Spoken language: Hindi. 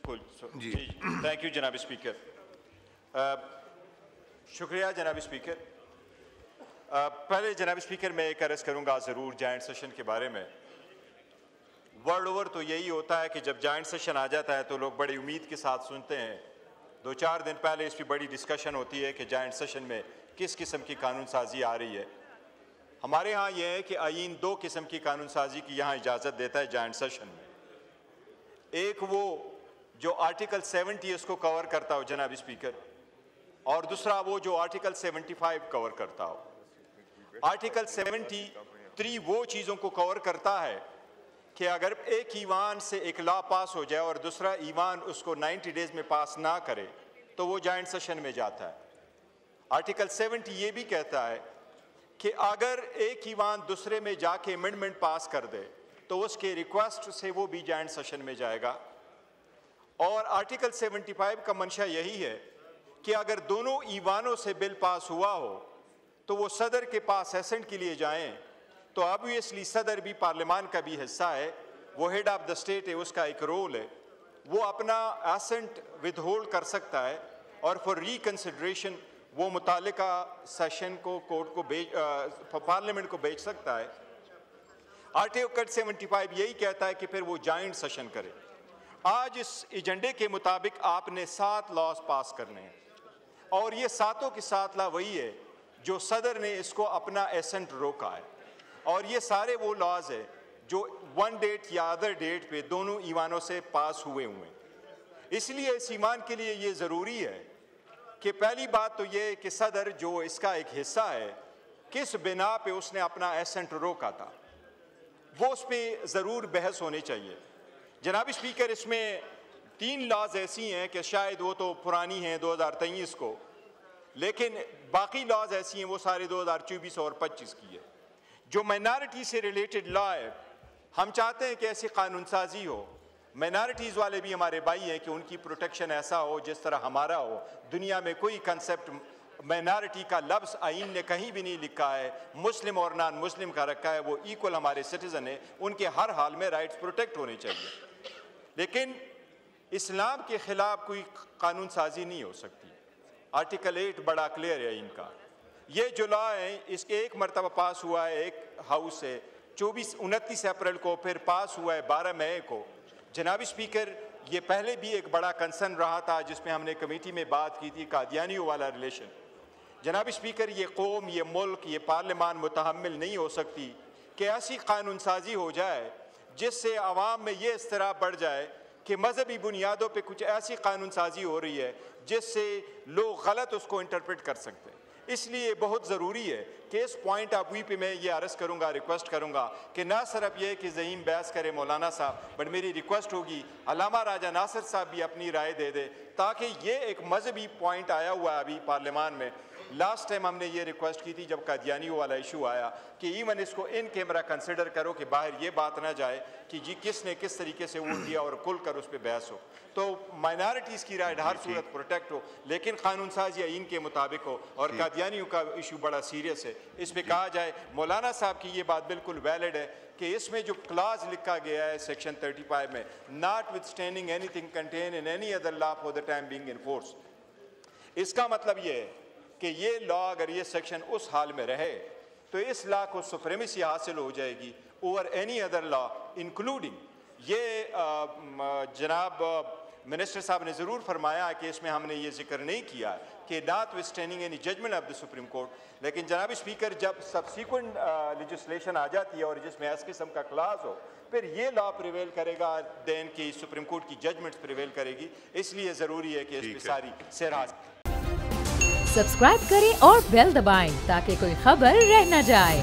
जी थैंक यू जनाब स्पीकर। शुक्रिया जनाब स्पीकर। पहले जनाब स्पीकर मैं एक अर्ज़ करूँगा ज़रूर जॉइंट सेशन के बारे में। वर्ल्ड ओवर तो यही होता है कि जब जॉइंट सेशन आ जाता है तो लोग बड़ी उम्मीद के साथ सुनते हैं। 2-4 दिन पहले इस पर बड़ी डिस्कशन होती है कि जॉइंट सेशन में किस किस्म की कानून साजी आ रही है। हमारे यहाँ यह है कि आईन 2 किस्म की कानून साजी की यहाँ इजाज़त देता है जॉइंट सेशन में। एक वो जो आर्टिकल 70 इसको कवर करता हो जनाब स्पीकर, और दूसरा वो जो आर्टिकल 75 कवर करता हो। आर्टिकल 73 वो चीज़ों को कवर करता है कि अगर एक ईवान से एक लॉ पास हो जाए और दूसरा ईवान उसको 90 डेज में पास ना करे तो वो जॉइंट सेशन में जाता है। आर्टिकल 70 ये भी कहता है कि अगर एक ईवान दूसरे में जाके अमेंडमेंट पास कर दे तो उसके रिक्वेस्ट से वो भी जॉइंट सेशन में जाएगा। और आर्टिकल 75 का मंशा यही है कि अगर दोनों ईवानों से बिल पास हुआ हो तो वो सदर के पास एसेंट के लिए जाएं, तो ऑब्वियसली सदर भी पार्लियामान का भी हिस्सा है, वो हेड ऑफ द स्टेट है, उसका एक रोल है, वो अपना एसेंट विदहोल्ड कर सकता है और फॉर रिकन्सिडरेशन वो मुतालिका सेशन को कोर्ट को पार्लियामेंट को भेज सकता है। आर्टिकल 75 यही कहता है कि फिर वो जॉइंट सेशन करे। आज इस एजेंडे के मुताबिक आपने 7 लॉज पास करने हैं और ये 7 के 7 लॉ वही है जो सदर ने इसको अपना एसेंट रोका है। और ये सारे वो लॉज है जो वन डेट या अदर डेट पे दोनों ईवानों से पास हुए हुए। इसलिए इस ईमान के लिए ये ज़रूरी है कि पहली बात तो ये कि सदर जो इसका एक हिस्सा है किस बिना पे उसने अपना एसेंट रोका था वो उस पर ज़रूर बहस होनी चाहिए। जनाब स्पीकर, इसमें 3 लॉज ऐसी हैं कि शायद वो तो पुरानी हैं 2023 को, लेकिन बाकी लॉज ऐसी हैं वो सारे 2024 और 25 की है। जो माइनॉरिटी से रिलेटेड लॉ है, हम चाहते हैं कि ऐसी कानून साजी हो। माइनॉरिटीज़ वाले भी हमारे भाई हैं कि उनकी प्रोटेक्शन ऐसा हो जिस तरह हमारा हो। दुनिया में कोई कंसेप्ट माइनॉरिटी का लफ्ज़ आईन ने कहीं भी नहीं लिखा है, मुस्लिम और नॉन मुस्लिम का रखा है, वो इक्वल हमारे सिटीज़न है, उनके हर हाल में राइट्स प्रोटेक्ट होने चाहिए। लेकिन इस्लाम के ख़िलाफ़ कोई कानून साजी नहीं हो सकती। आर्टिकल 8 बड़ा क्लियर है इनका। ये जो लॉ है इसके एक मरतबा पास हुआ है एक हाउस से 29 अप्रैल को, फिर पास हुआ है 12 मई को। जनाब स्पीकर, ये पहले भी एक बड़ा कंसर्न रहा था जिसमें हमने कमेटी में बात की थी, कादियानियों वाला रिलेशन। जनाब स्पीकर, ये कौम, ये मुल्क, ये पार्लियामान मुतहम्मिल नहीं हो सकती कि ऐसी कानून साजी हो जाए जिससे आवाम में ये इस्तराब बढ़ जाए कि मजहबी बुनियादों पे कुछ ऐसी कानून साजी हो रही है जिससे लोग गलत उसको इंटरप्रेट कर सकते हैं। इसलिए बहुत ज़रूरी है कि इस पॉइंट ऑफ व्यू पे मैं ये अर्ज़ करूँगा, रिक्वेस्ट करूँगा कि ना सिर्फ ये कि ज़हीम बहस करे मौलाना साहब, बट मेरी रिक्वेस्ट होगी अल्लामा राजा नासिर साहब भी अपनी राय दे दे, ताकि ये एक मजहबी पॉइंट आया हुआ है अभी पार्लियामान में। लास्ट टाइम हमने ये रिक्वेस्ट की थी जब कादियानियों वाला इशू आया कि इवन इसको इन कैमरा कंसिडर करो कि बाहर ये बात ना जाए कि जी किसने किस तरीके से वोट दिया और खुल कर उस पर बहस हो। तो माइनॉरिटीज़ की राय हर सूरत प्रोटेक्ट हो, लेकिन कानून साजी इन के मुताबिक हो। और कादियानियों का इशू बड़ा सीरियस है, इस पर कहा जाए। मौलाना साहब की ये बात बिल्कुल वैलिड है कि इसमें जो क्लाज लिखा गया है सेक्शन 35 में, not with standing anything contain in any other law for the time being in force, इसका मतलब ये है कि ये लॉ अगर ये सेक्शन उस हाल में रहे तो इस लॉ को सुप्रीमेसी हासिल हो जाएगी over any other law including ये जनाब मिनिस्टर साहब ने ज़रूर फरमाया कि इसमें हमने ये जिक्र नहीं किया कि notwithstanding any judgement of the supreme court, लेकिन जनाब स्पीकर जब सबसीक्वेंट लेजिस्लेशन आ जाती है और जिसमें इस किस्म का क्लास हो फिर ये लॉ प्रिवेल करेगा, देन की सुप्रीम कोर्ट की जजमेंट्स प्रिवेल करेगी। इसलिए ज़रूरी है कि इस पर सारी सेराज सब्सक्राइब करें और बेल दबाएं ताकि कोई खबर रह न जाए।